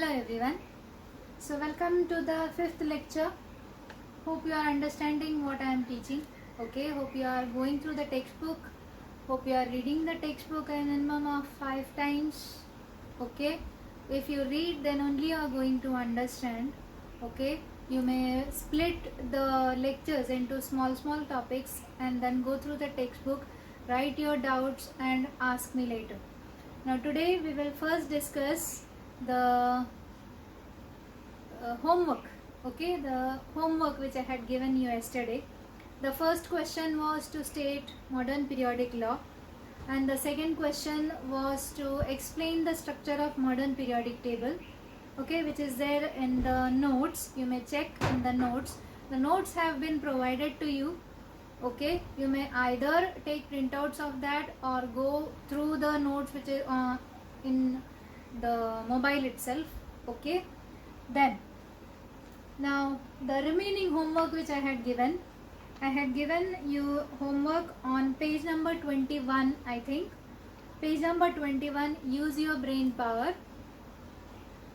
Hello everyone. So welcome to the fifth lecture. Hope you are understanding what I am teaching. Okay, hope you are going through the textbook. Hope you are reading the textbook a minimum of 5 times. Okay, if you read then only you are going to understand. Okay, you may split the lectures into small topics and then go through the textbook, write your doubts and ask me later. Now today we will first discuss the homework. Okay, the homework which I had given you yesterday. The first question was to state modern periodic law, and the second question was to explain the structure of modern periodic table. Okay, which is there in the notes. You may check in the notes. The notes have been provided to you. Okay, you may either take printouts of that or go through the notes which is in the mobile itself. Okay, then now the remaining homework which I had given you homework on page number 21. I think page number 21, use your brain power.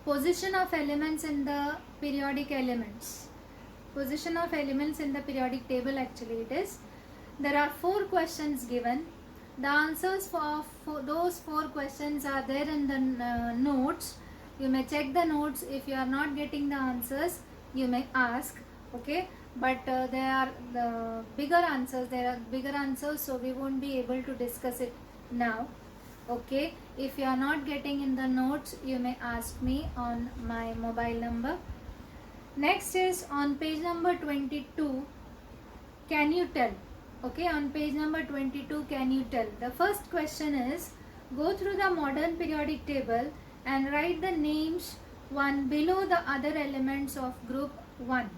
Position of elements in the periodic elements. Position of elements in the periodic table, actually it is. There are 4 questions given. The answers for those 4 questions are there in the notes. You may check the notes. If you are not getting the answers, you may ask. Okay, but there are the bigger answers. There are bigger answers, so we won't be able to discuss it now. Okay, if you are not getting in the notes, you may ask me on my mobile number. Next is on page number 22. Can you tell? Okay, on page number 22, can you tell? The first question is, go through the modern periodic table and write the names one below the other elements of group 1.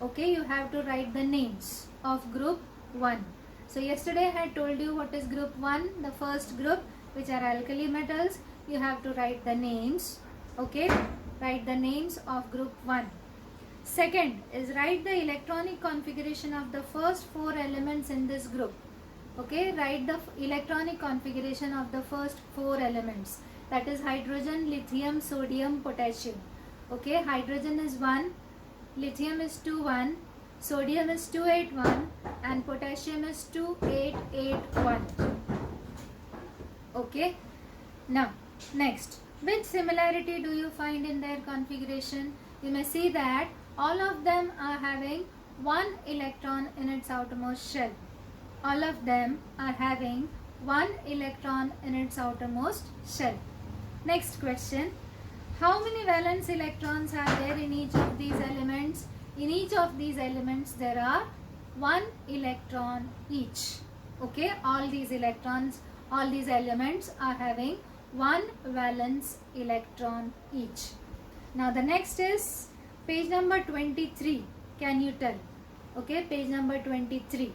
Okay, you have to write the names of group 1. So yesterday I had told you what is group 1, the first group, which are alkali metals. You have to write the names. Okay, write the names of group 1. Second is write the electronic configuration of the first 4 elements in this group. Okay, write the electronic configuration of the first 4 elements. That is hydrogen, lithium, sodium, potassium. Okay, hydrogen is 1, lithium is 2,1, sodium is 281 and potassium is 2881. Okay, now next, which similarity do you find in their configuration? You may see that all of them are having 1 electron in its outermost shell. All of them are having 1 electron in its outermost shell. Next question, how many valence electrons are there in each of these elements? In each of these elements there are 1 electron each. Okay, all these electrons, all these elements are having 1 valence electron each. Now the next is page number 23. Can you tell? Okay, page number 23.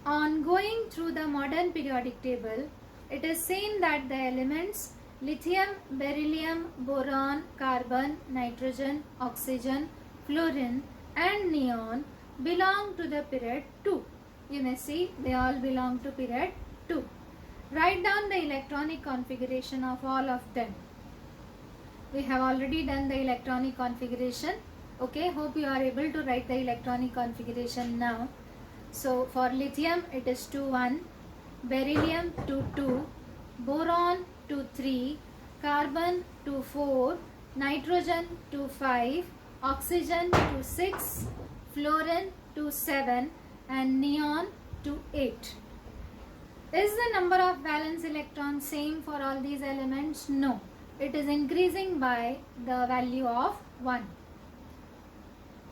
On going through the modern periodic table, it is seen that the elements lithium, beryllium, boron, carbon, nitrogen, oxygen, fluorine and neon belong to the period 2. You may see they all belong to period 2. Write down the electronic configuration of all of them. We have already done the electronic configuration. Okay, hope you are able to write the electronic configuration now. So for lithium it is 2,1, beryllium 2,2, boron 2,3, carbon 2,4, nitrogen 2,5, oxygen 2,6, fluorine 2,7 and neon 2,8. Is the number of valence electrons same for all these elements? No. It is increasing by the value of 1.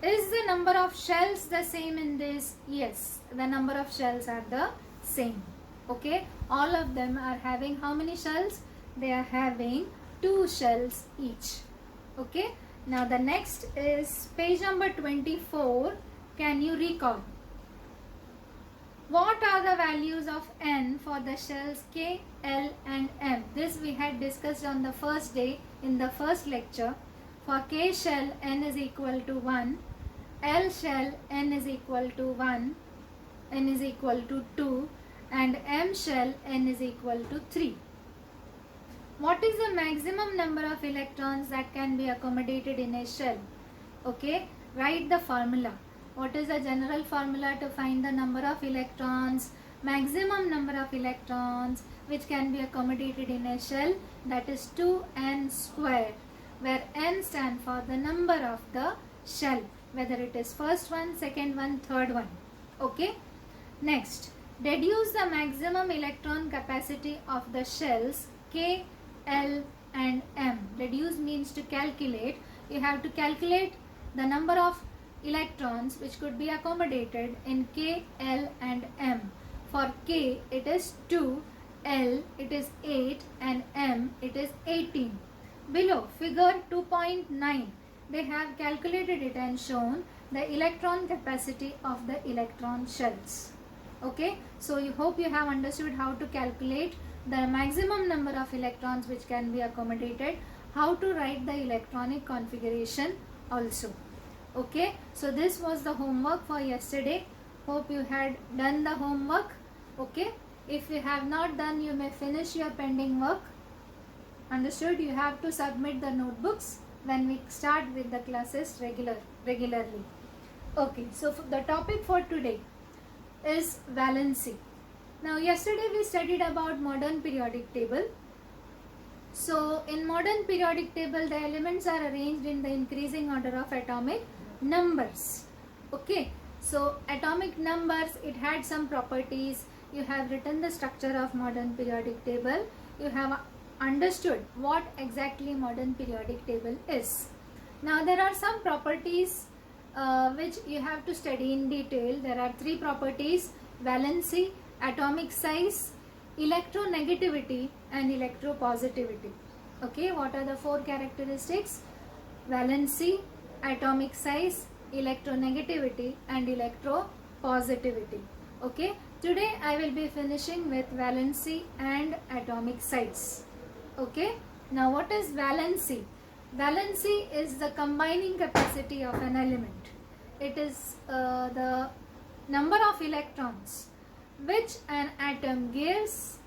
Is the number of shells the same in this? Yes, the number of shells are the same. Okay, all of them are having how many shells? They are having 2 shells each. Okay, now the next is page number 24. Can you recall? What are the values of N for the shells K, L and M? This we had discussed on the first day in the first lecture. For K shell, N is equal to 1. L shell, N is equal to 1. N is equal to 2. And M shell, N is equal to 3. What is the maximum number of electrons that can be accommodated in a shell? Okay, write the formula. What is the general formula to find the number of electrons, maximum number of electrons which can be accommodated in a shell? That is 2n square, where n stand for the number of the shell, whether it is first one, second one, third one. Okay. Next, deduce the maximum electron capacity of the shells K, L and M. Deduce means to calculate. You have to calculate the number of electrons which could be accommodated in K, L and M. For K it is 2, L it is 8 and M it is 18. Below figure 2.9 they have calculated it and shown the electron capacity of the electron shells. Okay, so you hope you have understood how to calculate the maximum number of electrons which can be accommodated, how to write the electronic configuration also. Okay, so this was the homework for yesterday. Hope you had done the homework. Okay, if you have not done, you may finish your pending work. Understood? You have to submit the notebooks when we start with the classes regularly. Okay, so the topic for today is valency. Now yesterday we studied about modern periodic table. So in modern periodic table the elements are arranged in the increasing order of atomic numbers. Okay, so atomic numbers, it had some properties. You have written the structure of modern periodic table. You have understood what exactly modern periodic table is. Now there are some properties which you have to study in detail. There are three properties: valency, atomic size, electronegativity and electropositivity. Okay, what are the four characteristics? Valency, atomic size, electronegativity and electropositivity. Okay, today I will be finishing with valency and atomic size. Okay, now what is valency? Valency is the combining capacity of an element. It is the number of electrons which an atom gives,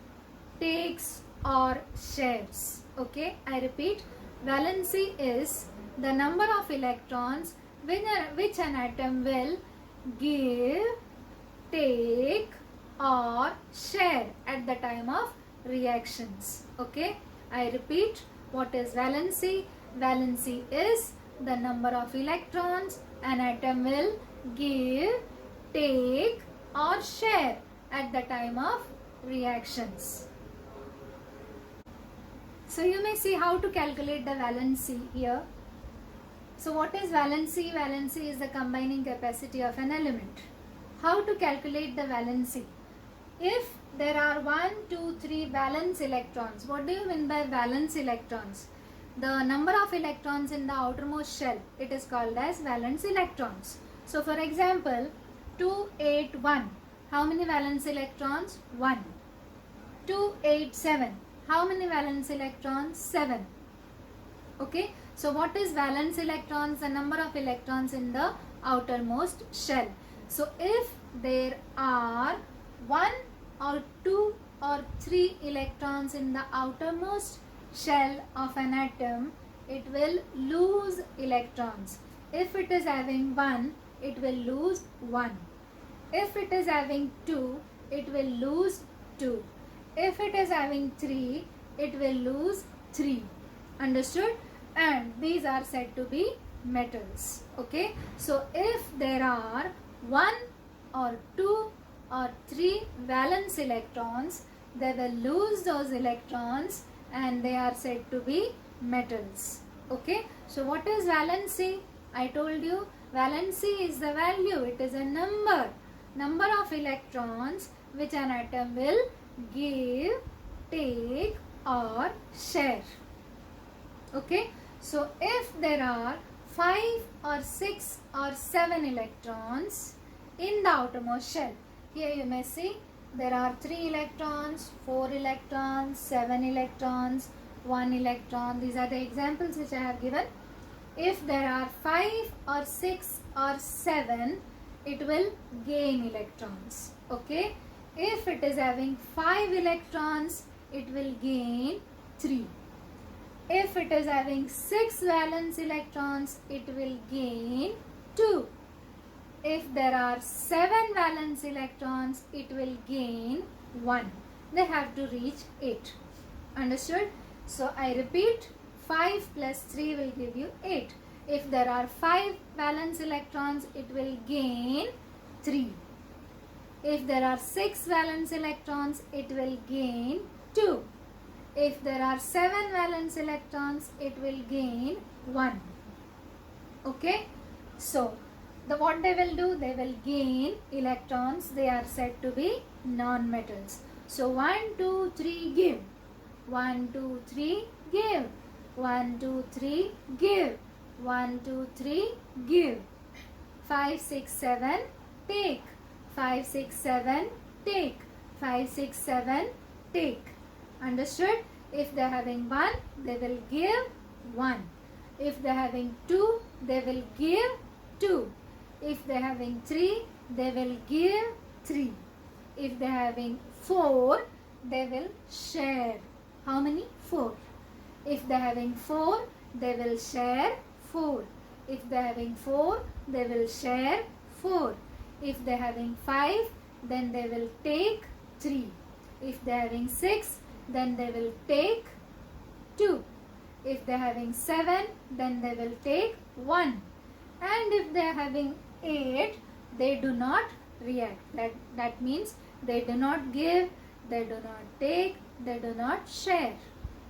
takes or shares. Okay, I repeat, valency is the number of electrons which an atom will give, take or share at the time of reactions. Okay, I repeat, what is valency? Valency is the number of electrons an atom will give, take or share at the time of reactions. So you may see how to calculate the valency here. So what is valency? Valency is the combining capacity of an element. How to calculate the valency? If there are 1, 2, 3 valence electrons, what do you mean by valence electrons? The number of electrons in the outermost shell, it is called as valence electrons. So for example, 281, how many valence electrons? 1. 287, how many valence electrons? 7. Okay, so what is valence electrons? The number of electrons in the outermost shell. So if there are 1 or 2 or 3 electrons in the outermost shell of an atom, it will lose electrons. If it is having 1, it will lose 1. If it is having 2, it will lose 2. If it is having 3, it will lose 3. Understood? And these are said to be metals. Okay, so if there are 1 or 2 or 3 valence electrons, they will lose those electrons and they are said to be metals. Okay, so what is valency? I told you valency is the value, it is a number of electrons which an atom will give, take or share. Okay, so if there are 5 or 6 or 7 electrons in the outermost shell, here you may see there are 3 electrons, 4 electrons, 7 electrons, 1 electron. These are the examples which I have given. If there are 5 or 6 or 7, it will gain electrons. If it is having 5 electrons, it will gain 3. If it is having 6 valence electrons, it will gain 2. If there are 7 valence electrons, it will gain 1. They have to reach 8. Understood? So I repeat, 5 plus 3 will give you 8. If there are 5 valence electrons, it will gain 3. If there are 6 valence electrons, it will gain 2. If there are 7 valence electrons, it will gain 1. Okay? So, what they will do? They will gain electrons. They are said to be non-metals. So, 1, 2, 3, give. 1, 2, 3, give. 1, 2, 3, give. 1, 2, 3, give. 5, 6, 7, take. 5, 6, 7, take. 5, 6, 7, take. Understood? If they are having 1, they will give 1. If they are having 2, they will give 2. If they are having 3, they will give 3. If they are having 4, they will share. How many? 4. If they are having 4, they will share 4. If they are having 4, they will share 4. If they are having 5, then they will take 3. If they are having 6, then they will take 2. If they are having 7, then they will take 1. And if they are having 8, they do not react. That means they do not give, they do not take, they do not share.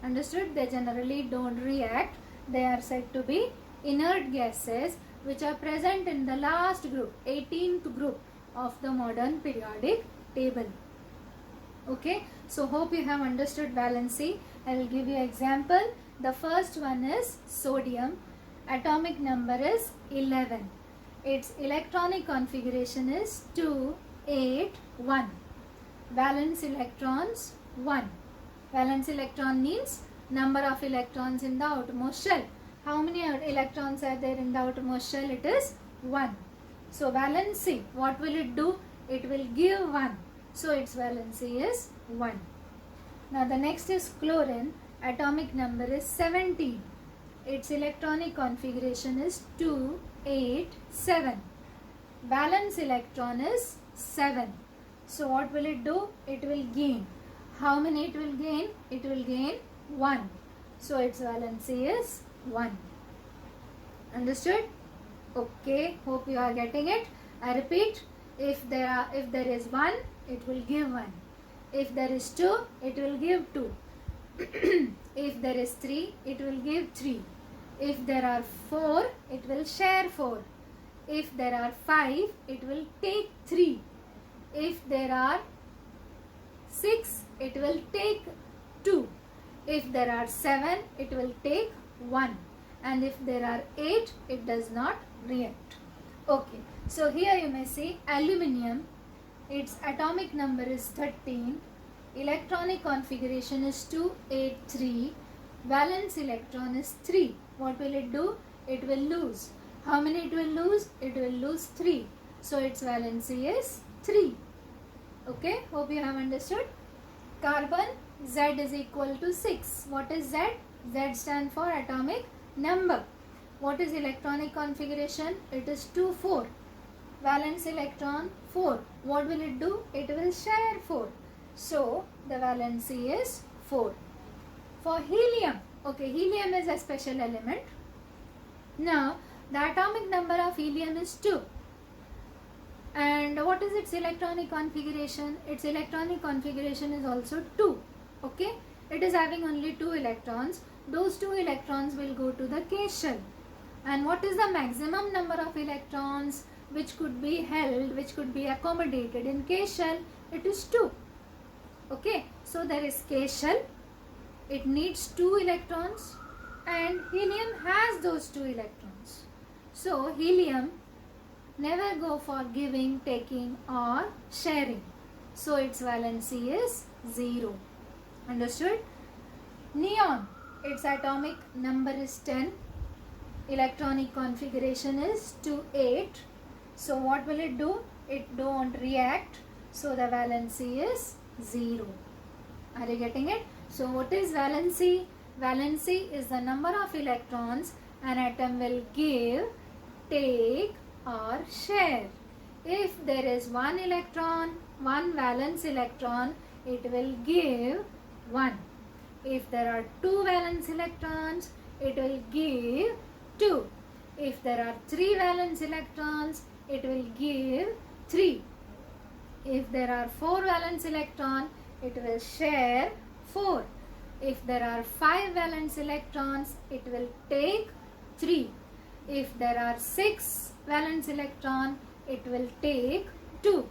Understood? They generally don't react. They are said to be inert gases which are present in the last group, 18th group of the modern periodic table. Okay, so hope you have understood valency. I will give you example. The first one is sodium. Atomic number is 11. Its electronic configuration is 2, 8, 1. Valence electrons 1. Valence electron means number of electrons in the outermost shell. How many electrons are there in the outermost shell? It is 1. So valency, what will it do? It will give 1. So its valency is 1. Now the next is chlorine. Atomic number is 17. Its electronic configuration is 2, 8, 7. Valence electron is 7. So what will it do? It will gain. How many it will gain? It will gain 1. So its valency is 1. Understood? Okay, hope you are getting it. I repeat, if there is 1, it will give 1. If there is 2, it will give 2. If there is 3, it will give 3. If there are 4, it will share 4. If there are 5, it will take 3. If there are 6, it will take 2. If there are 7, it will take 1. And if there are 8, it does not react. Okay, so here you may see aluminium. Its atomic number is 13. Electronic configuration is 283. Valence electron is 3. What will it do? It will lose. How many it will lose? It will lose 3. So its valency is 3. Okay, hope you have understood. Carbon, Z is equal to 6. What is Z? Z stands for atomic number. What is electronic configuration? It is 2, 4. Valence electron 4. What will it do? It will share 4. So the valency is 4. For helium, okay, helium is a special element. Now the atomic number of helium is 2. And what is its electronic configuration? Its electronic configuration is also 2. Okay, it is having only 2 electrons. Those 2 electrons will go to the K shell. And what is the maximum number of electrons which could be held, which could be accommodated in K shell? It is 2. Okay, so there is K shell. It needs 2 electrons and helium has those 2 electrons. So helium never go for giving, taking or sharing. So its valency is 0. Understood? Neon, its atomic number is 10. Electronic configuration is 2, 8. So what will it do? It don't react. So the valency is 0. Are you getting it? So what is valency? valency is the number of electrons an atom will give, take or share. If there is one electron, one valence electron, it will give 1. If there are 2 valence electrons, it will give 2. If there are 3 valence electrons, it will give 3. If there are 4 valence electrons, it will share 4. If there are 5 valence electrons, it will take 3. If there are 6 valence electrons, it will take 2.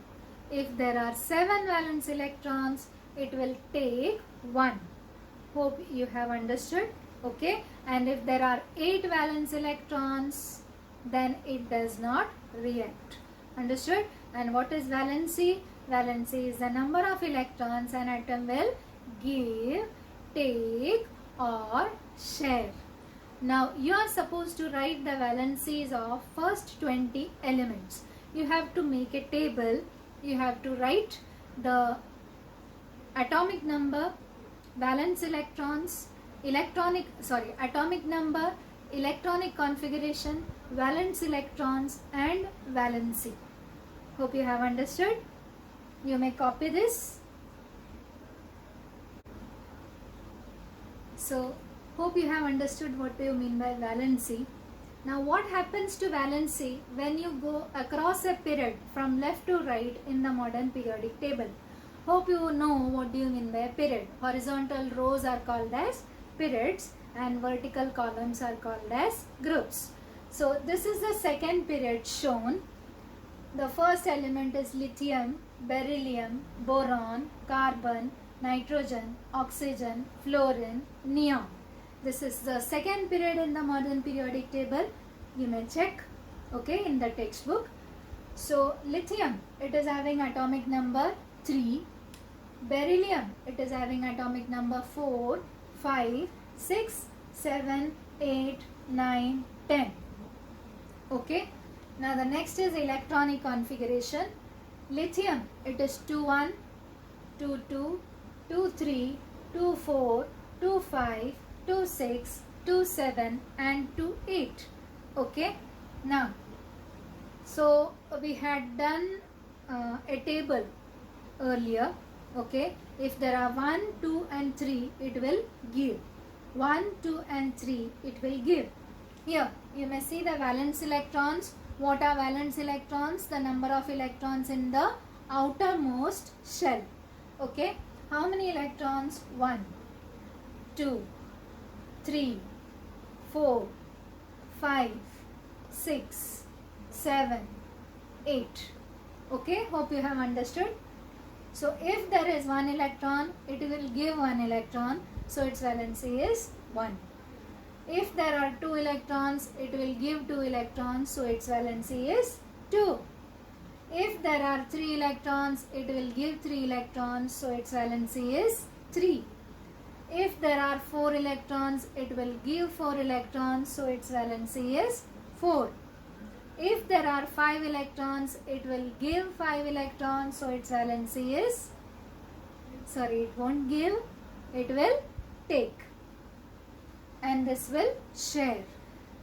If there are 7 valence electrons, it will take 1. Hope you have understood. Okay. And if there are 8 valence electrons, then it does not react. Understood? And what is valency? Valency is the number of electrons an atom will give, take or share. Now you are supposed to write the valencies of first 20 elements. You have to make a table. You have to write the atomic number, valence electrons, atomic number, electronic configuration, valence electrons and valency. Hope you have understood. You may copy this. So hope you have understood what do you mean by valency. Now what happens to valency when you go across a period from left to right in the modern periodic table? Hope you know what do you mean by a period. Horizontal rows are called as periods and vertical columns are called as groups. So this is the second period shown. The first element is lithium, beryllium, boron, carbon, nitrogen, oxygen, fluorine, neon. This is the second period in the modern periodic table. You may check, okay, in the textbook. So lithium, it is having atomic number 3. Beryllium, it is having atomic number 4, 5, 6, 7, 8, 9, 10. Okay. Now the next is electronic configuration. Lithium, it is 2,1, 2,2, 2,3, 2,4, 2,5, 2,6, 2,7 and 2,8. Okay. Now, so we had done a table earlier. Okay. If there are 1, 2 and 3, it will give. 1, 2 and 3, it will give. Here, you may see the valence electrons. What are valence electrons? The number of electrons in the outermost shell. Okay. How many electrons? 1, 2, 3, 4, 5, 6, 7, 8. Okay. Hope you have understood. So if there is 1 electron, it will give 1 electron. So its valency is 1. If there are 2 electrons, it will give 2 electrons. So its valency is 2. If there are 3 electrons, it will give 3 electrons. So its valency is 3. If there are 4 electrons, it will give 4 electrons. So its valency is 4. If there are 5 electrons, it will give 5 electrons. So its valency is, it won't give, it will take. And this will share.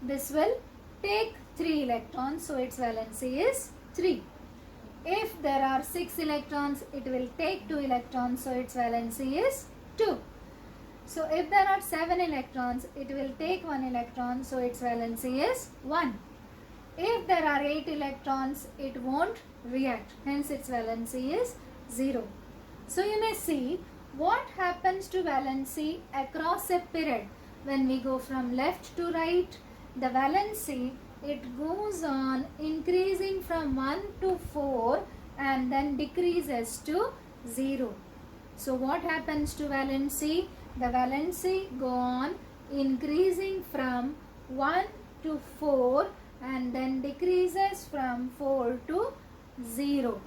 This will take 3 electrons. So its valency is 3. If there are 6 electrons, it will take 2 electrons. So its valency is 2. So if there are 7 electrons, it will take 1 electron. So its valency is 1. If there are 8 electrons, it won't react. Hence its valency is 0. So you may see what happens to valency across a period. When we go from left to right, the valency, it goes on increasing from 1 to 4 and then decreases to 0. So what happens to valency? The valency go on increasing from 1 to 4 and then decreases from 4 to 0.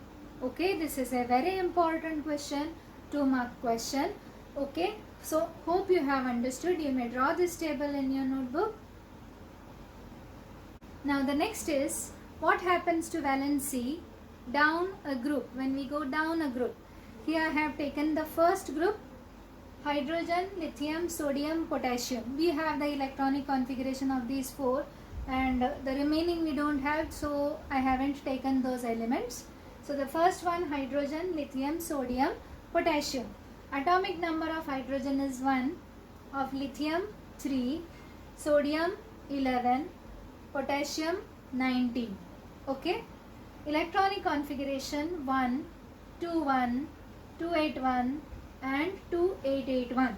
Okay, this is a very important question, 2-mark question. Okay, so hope you have understood. You may draw this table in your notebook. Now the next is what happens to valency down a group. When we go down a group, here I have taken the first group. hydrogen, lithium, sodium, potassium. We have the electronic configuration of these four, and the remaining we don't have, so I haven't taken those elements. So the first one, hydrogen, lithium, sodium, potassium. Atomic number of hydrogen is 1, of lithium 3, sodium 11, potassium 19. Okay. Electronic configuration 1, 2, 1, 281 and 2881.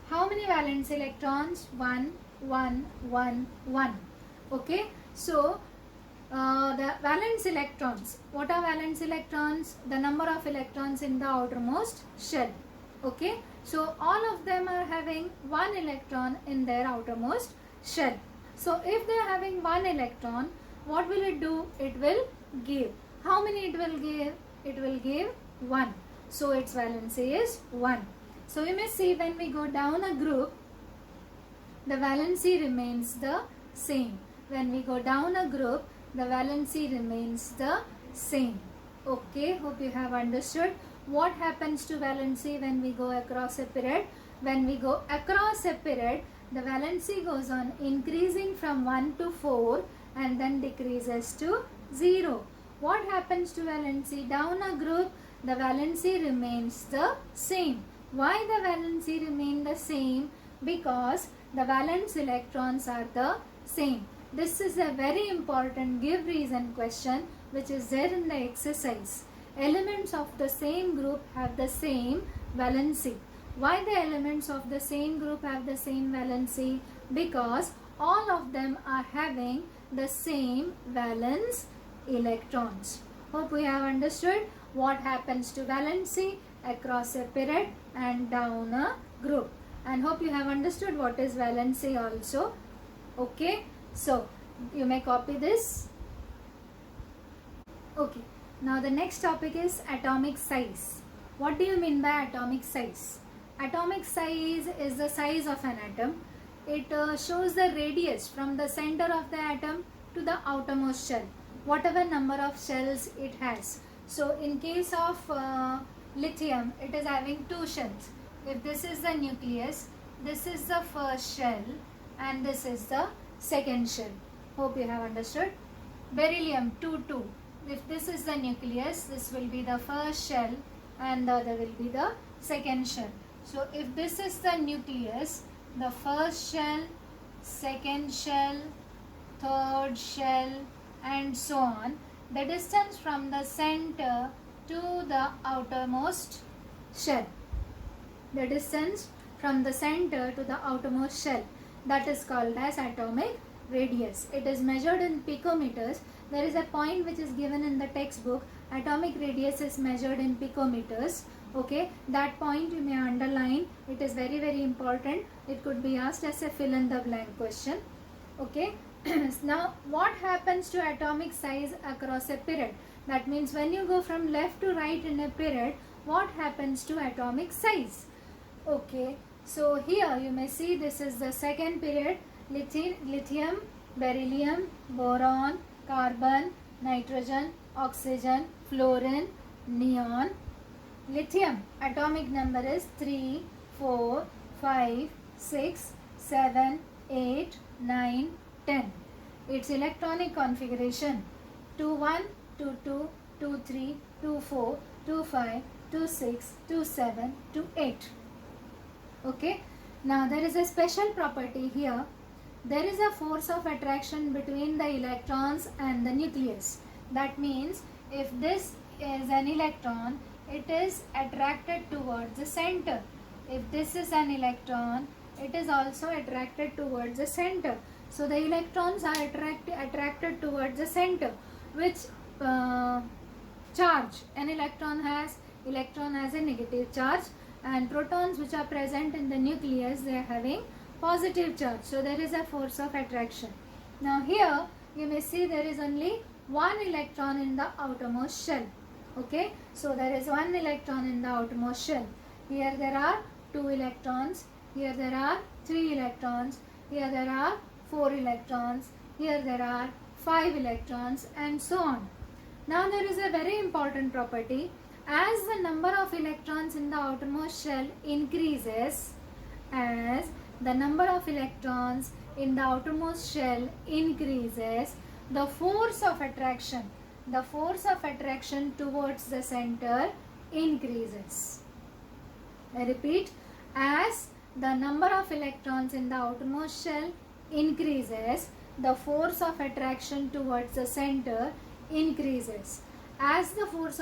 How many valence electrons? 1, 1, 1, 1. Okay. So the valence electrons. What are valence electrons? The number of electrons in the outermost shell. Okay. So all of them are having 1 electron in their outermost shell. So if they are having 1 electron, what will it do? It will give. How many it will give? It will give 1. So its valency is 1. So you may see when we go down a group, the valency remains the same. When we go down a group, the valency remains the same. Okay, hope you have understood. What happens to valency when we go across a period? When we go across a period, the valency goes on increasing from 1 to 4 and then decreases to 0. What happens to valency? Down a group, the valency remains the same. Why the valency remain the same? Because the valence electrons are the same. This is a very important give reason question which is there in the exercise. Elements of the same group have the same valency. Why the elements of the same group have the same valency? Because all of them are having the same valence electrons. Hope we have understood what happens to valency across a period and down a group. And hope you have understood what is valency also. Okay. So you may copy this. Okay. Now the next topic is atomic size. What do you mean by atomic size? Atomic size is the size of an atom. It shows the radius from the center of the atom to the outermost shell, whatever number of shells it has. So in case of lithium, it is having 2 shells. If this is the nucleus, this is the first shell and this is the second shell. Hope you have understood. Beryllium 2, 2. If this is the nucleus, this will be the first shell and the other will be the second shell. So if this is the nucleus, the first shell, second shell, third shell and so on, the distance from the center to the outermost shell. The distance from the center to the outermost shell, that is called as atomic radius. It is measured in picometers. There is a point which is given in the textbook. Atomic radius is measured in picometers. Okay, that point you may underline. It is very, very important. It could be asked as a fill in the blank question. Okay. Now what happens to atomic size across a period? That means when you go from left to right in a period, what happens to atomic size? Okay, so here you may see this is the second period. Lithium, beryllium, boron, carbon, nitrogen, oxygen, fluorine, neon. Lithium atomic number is 3, 4, 5, 6, 7, 8, 9, 10. Its electronic configuration 2, 1, 2, 2, 2, 3, 2, 4, 2, 5, 2, 6, 2, 7, 2, 8. Okay. Now there is a special property here. There is a force of attraction between the electrons and the nucleus. That means if this is an electron, it is attracted towards the center. If this is an electron, it is also attracted towards the center. So the electrons are attracted towards the center. Which charge an electron has? Electron has a negative charge, and protons which are present in the nucleus, they are having positive charge. So there is a force of attraction. Now here you may see there is only 1 electron in the outermost shell. Okay, so there is 1 electron in the outermost shell. Here there are 2 electrons, here there are 3 electrons, here there are 4 electrons, here there are 5 electrons and so on. Now there is a very important property. as the number of electrons in the outermost shell increases, as the number of electrons in the outermost shell increases, the force of attraction towards the center increases. I repeat, as the number of electrons in the outermost shell increases, the force of attraction towards the center increases. As the force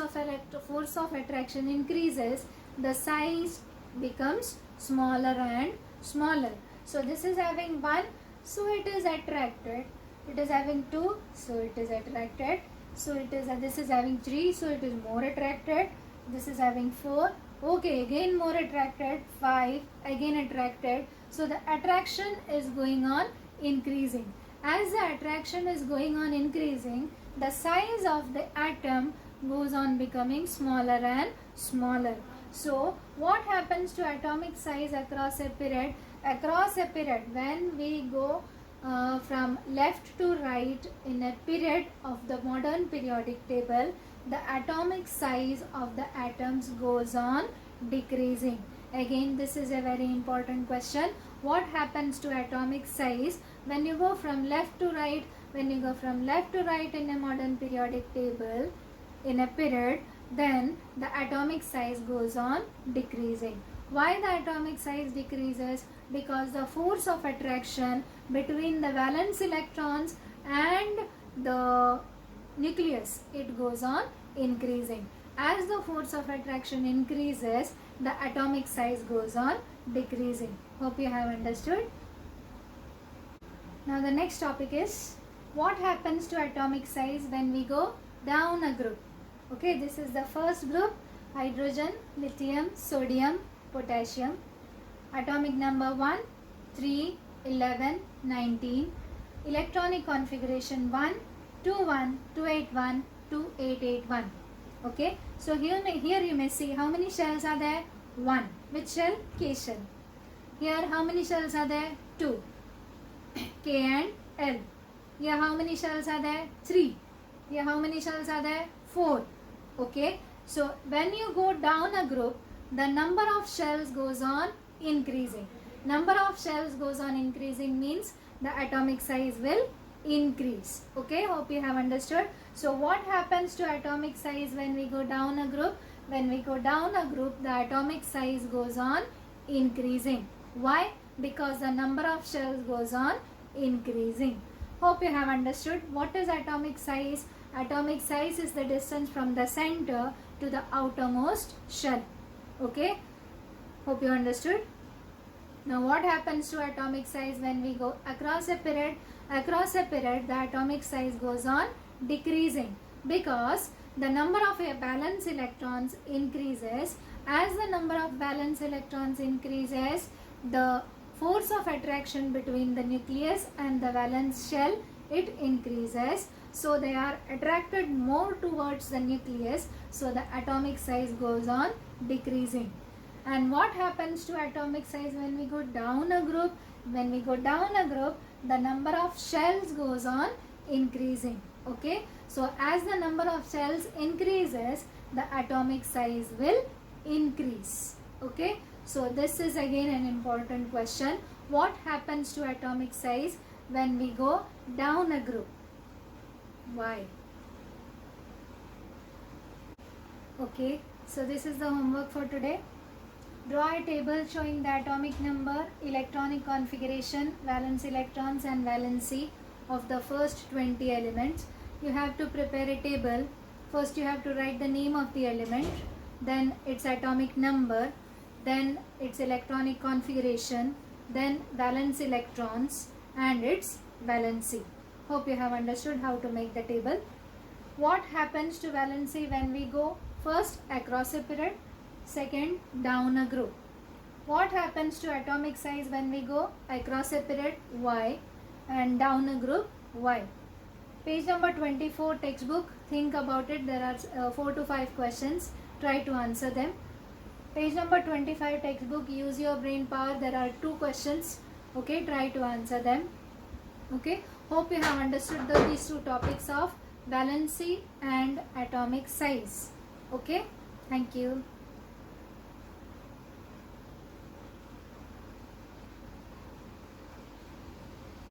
of attraction increases, the size becomes smaller and smaller. So this is having 1, so it is attracted. It is having 2, so it is attracted. So this is having 3, so it is more attracted. This is having 4, okay, again more attracted. 5, again attracted. So the attraction is going on increasing. As the attraction is going on increasing, the size of the atom goes on becoming smaller and smaller. So what happens to atomic size across a period? Across a period, when we go from left to right in a period of the modern periodic table, the atomic size of the atoms goes on decreasing. Again, this is a very important question. What happens to atomic size when you go from left to right? When you go from left to right in a modern periodic table in a period, then the atomic size goes on decreasing. Why the atomic size decreases? Because the force of attraction between the valence electrons and the nucleus, it goes on increasing. As the force of attraction increases, the atomic size goes on decreasing. Hope you have understood. Now the next topic is what happens to atomic size when we go down a group. Okay, this is the first group: hydrogen, lithium, sodium, potassium. Atomic number 1, 3, 11, 19. Electronic configuration 1, 21, 281, 2881. Okay, so here you may see how many shells are there? 1. Which shell? K shell. Here how many shells are there? 2. K and L. Here how many shells are there? 3. Here how many shells are there? 4. Okay, so when you go down a group, the number of shells goes on increasing. Number of shells goes on increasing means the atomic size will increase. Okay, hope you have understood. So what happens to atomic size when we go down a group? When we go down a group, the atomic size goes on increasing. Why? Because the number of shells goes on increasing. Hope you have understood. What is atomic size? Atomic size is the distance from the center to the outermost shell. Okay, hope you understood. Now what happens to atomic size when we go across a period? Across a period, the atomic size goes on decreasing because the number of valence electrons increases. As the number of valence electrons increases, the force of attraction between the nucleus and the valence shell, it increases. So they are attracted more towards the nucleus. So the atomic size goes on decreasing. And what happens to atomic size when we go down a group? When we go down a group, the number of shells goes on increasing. Okay, so as the number of shells increases, the atomic size will increase. Okay, so this is again an important question. What happens to atomic size when we go down a group? Why? Okay, so this is the homework for today. Draw a table showing the atomic number, electronic configuration, valence electrons and valency of the first 20 elements. You have to prepare a table. First you have to write the name of the element, then its atomic number, then its electronic configuration, then valence electrons and its valency. Hope you have understood how to make the table. What happens to valency when we go first across a period, second down a group? What happens to atomic size when we go across a period? Y, and down a group? Y. Page number 24 textbook, think about it. There are 4 to 5 questions. Try to answer them. Page number 25 textbook, use your brain power. There are 2 questions. Okay, try to answer them. Okay, hope you have understood these 2 topics of valency and atomic size. Okay, Thank you.